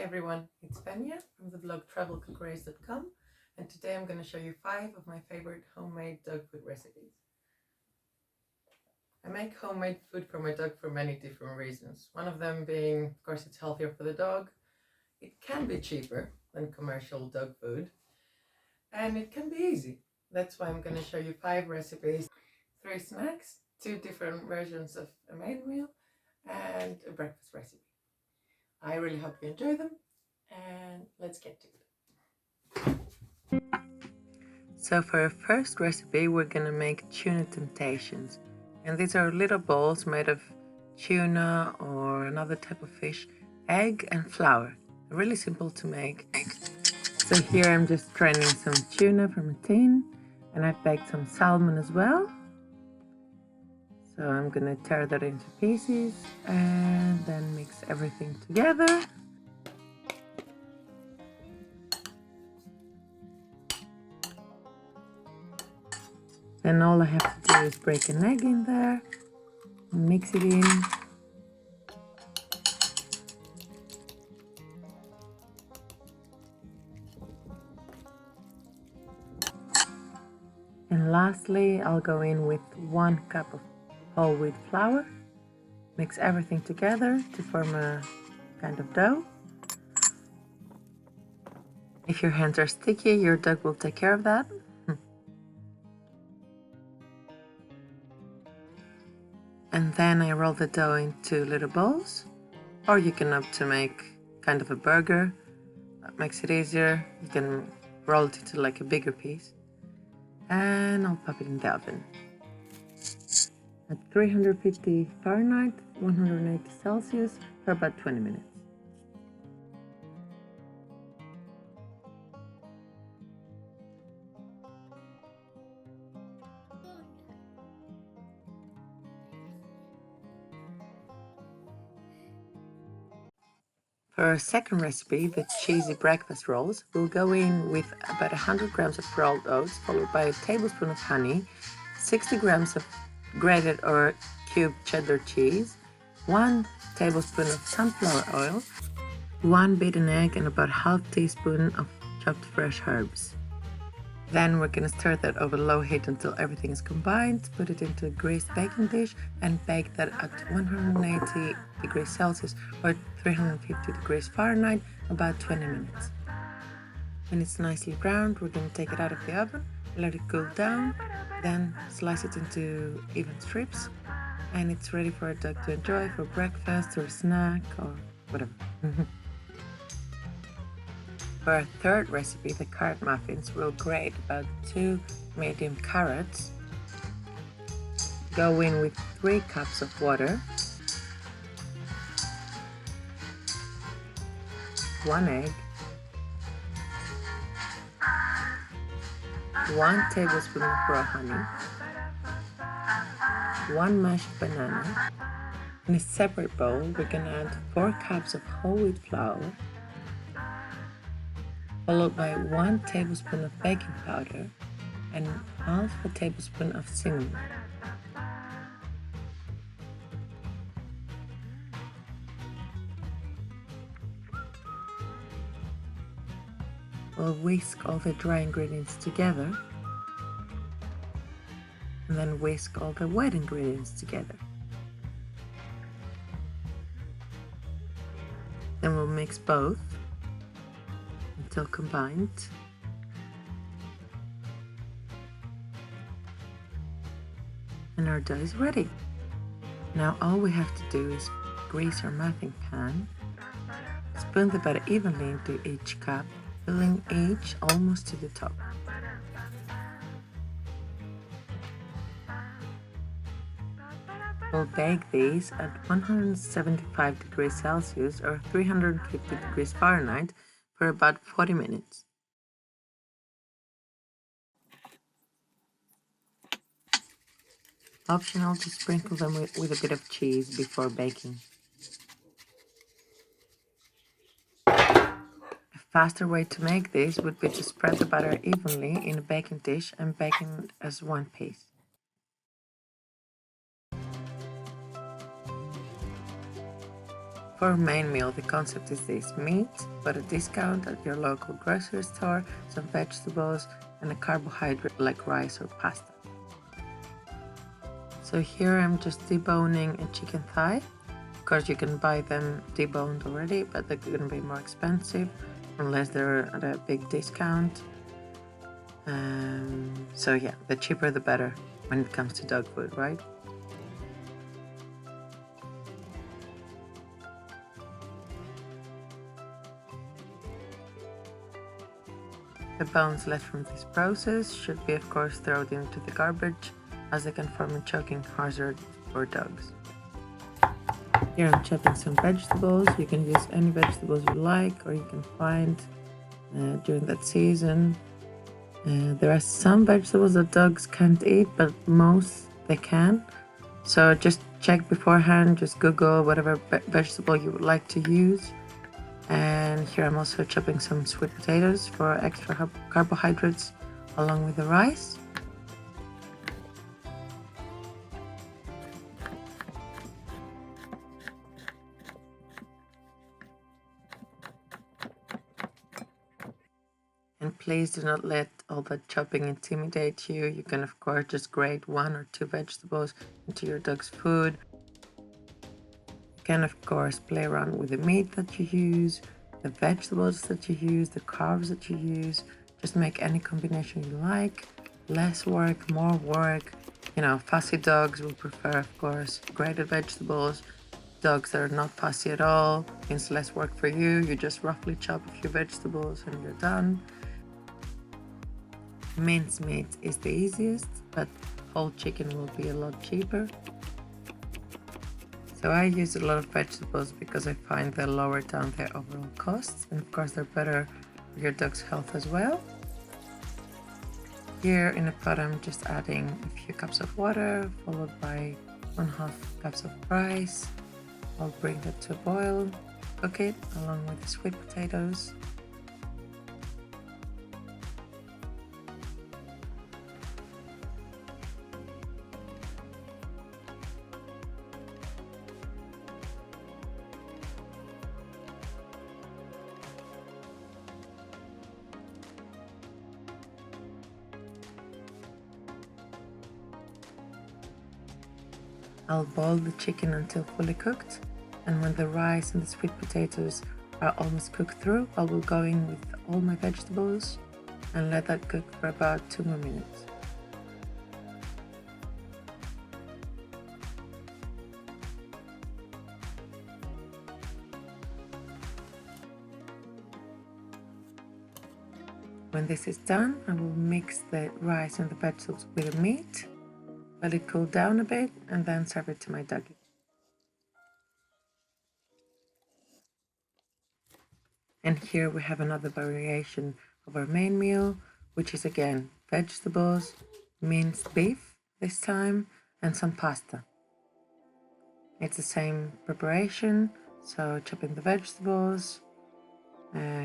everyone, it's Fenia from the blog travelcookrace.com, and today I'm going to show you 5 of my favorite homemade dog food recipes. I make homemade food for my dog for many different reasons. One of them being, of course, it's healthier for the dog, it can be cheaper than commercial dog food, and it can be easy. That's why I'm going to show you 5 recipes, 3 snacks, 2 different versions of a main meal, and a breakfast recipe. I really hope you enjoy them, and let's get to it. So for our first recipe, we're gonna make tuna temptations, and these are little balls made of tuna or another type of fish, egg and flour. Really simple to make. So here I'm just straining some tuna from a tin, and I've baked some salmon as well. So I'm gonna tear that into pieces and then mix everything together. Then all I have to do is break an egg in there and mix it in. And lastly, I'll go in with 1 cup of whole wheat flour. Mix everything together to form a kind of dough. If your hands are sticky, your dog will take care of that. And then I roll the dough into little balls, or you can opt to make kind of a burger. That makes it easier. You can roll it into like a bigger piece. And I'll pop it in the oven at 350 Fahrenheit, 180 Celsius for about 20 minutes. For our second recipe, the cheesy breakfast rolls, we'll go in with about 100 grams of rolled oats, followed by a tablespoon of honey, 60 grams of grated or cubed cheddar cheese, 1 tablespoon of sunflower oil, 1 beaten egg, and about ½ teaspoon of chopped fresh herbs. Then we're going to stir that over low heat until everything is combined, put it into a greased baking dish and bake that at 180 degrees Celsius or 350 degrees Fahrenheit about 20 minutes. When it's nicely browned, we're going to take it out of the oven, let it cool down, then slice it into even strips, and it's ready for a dog to enjoy for breakfast or a snack or whatever. For our third recipe, the carrot muffins, we'll grate about 2 medium carrots, go in with 3 cups of water, 1 egg, 1 tablespoon of raw honey, 1 mashed banana. In a separate bowl, we're going to add 4 cups of whole wheat flour, followed by 1 tablespoon of baking powder and ½ a tablespoon of cinnamon. We'll whisk all the dry ingredients together and then whisk all the wet ingredients together. Then we'll mix both until combined. And our dough is ready. Now all we have to do is grease our muffin pan, spoon the butter evenly into each cup, filling each almost to the top. We'll bake these at 175 degrees Celsius or 350 degrees Fahrenheit for about 40 minutes. Optional to sprinkle them with a bit of cheese before baking. A faster way to make this would be to spread the butter evenly in a baking dish and bake it as one piece. For a main meal, the concept is this: meat, but a discount at your local grocery store, some vegetables, and a carbohydrate like rice or pasta. So here I'm just deboning a chicken thigh. Of course, you can buy them deboned already, but they're going to be more expensive unless they're at a big discount. So yeah, the cheaper the better when it comes to dog food, right? The bones left from this process should be of course thrown into the garbage, as they can form a choking hazard for dogs. Here I'm chopping some vegetables. You can use any vegetables you like or you can find during that season. There are some vegetables that dogs can't eat, but most they can. So just check beforehand, just Google whatever vegetable you would like to use. And here I'm also chopping some sweet potatoes for extra carbohydrates along with the rice. And please do not let all that chopping intimidate you. You can of course just grate 1 or 2 vegetables into your dog's food. You can of course play around with the meat that you use, the vegetables that you use, the carbs that you use. Just make any combination you like. Less work, more work. You know, fussy dogs will prefer of course grated vegetables. Dogs that are not fussy at all means less work for you. You just roughly chop a few vegetables and you're done. Minced meat is the easiest, but whole chicken will be a lot cheaper. So I use a lot of vegetables because I find they lower down their overall costs, and of course they're better for your dog's health as well. Here in a pot I'm just adding a few cups of water, followed by 1/2 cups of rice. I'll bring that to a boil, cook it along with the sweet potatoes. I'll boil the chicken until fully cooked, and when the rice and the sweet potatoes are almost cooked through, I will go in with all my vegetables and let that cook for about 2 more minutes. When this is done, I will mix the rice and the vegetables with the meat. Let it cool down a bit and then serve it to my doggy. And here we have another variation of our main meal, which is again vegetables, minced beef this time, and some pasta. It's the same preparation, so chopping the vegetables,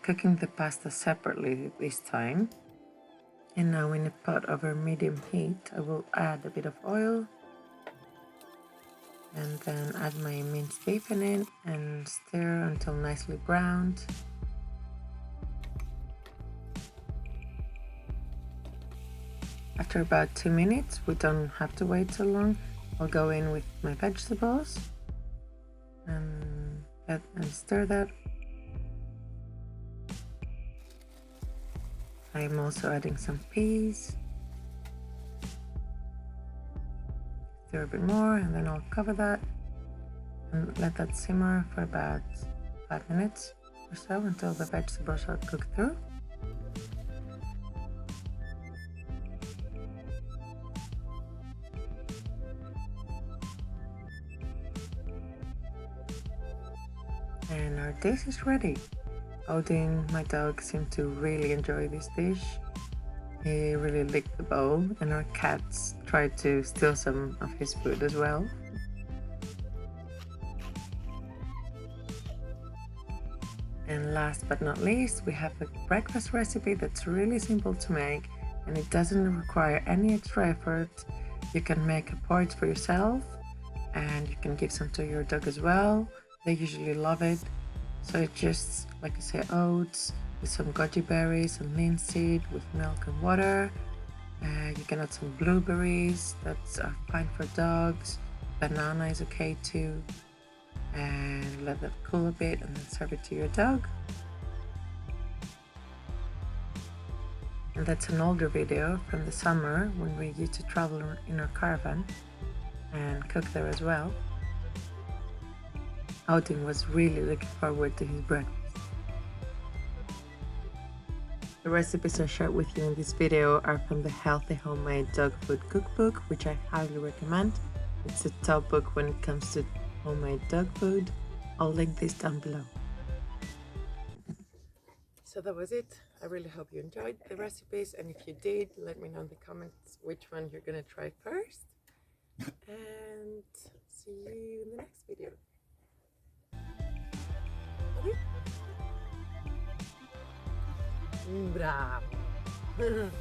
cooking the pasta separately this time. And now in a pot over medium heat, I will add a bit of oil and then add my minced beef in it and stir until nicely browned. After about 2 minutes, we don't have to wait too long, I'll go in with my vegetables and stir that. I'm also adding some peas. Stir a bit more and then I'll cover that and let that simmer for about 5 minutes or so until the vegetables are cooked through. And our dish is ready. Odin, my dog, seemed to really enjoy this dish. He really licked the bowl, and our cats tried to steal some of his food as well. And last but not least, we have a breakfast recipe that's really simple to make, and it doesn't require any extra effort. You can make a porridge for yourself, and you can give some to your dog as well. They usually love it. So it's just, like I say, oats with some goji berries and linseed with milk and water. You can add some blueberries, that's fine for dogs. Banana is okay too. And let that cool a bit and then serve it to your dog. And that's an older video from the summer when we used to travel in our caravan and cook there as well. Odin was really looking forward to his breakfast. The recipes I shared with you in this video are from the Healthy Homemade Dog Food Cookbook, which I highly recommend. It's a top book when it comes to homemade dog food. I'll link this down below. So that was it. I really hope you enjoyed the recipes, and if you did, let me know in the comments which one you're gonna try first. And see you in the next video. Okay? Bravo!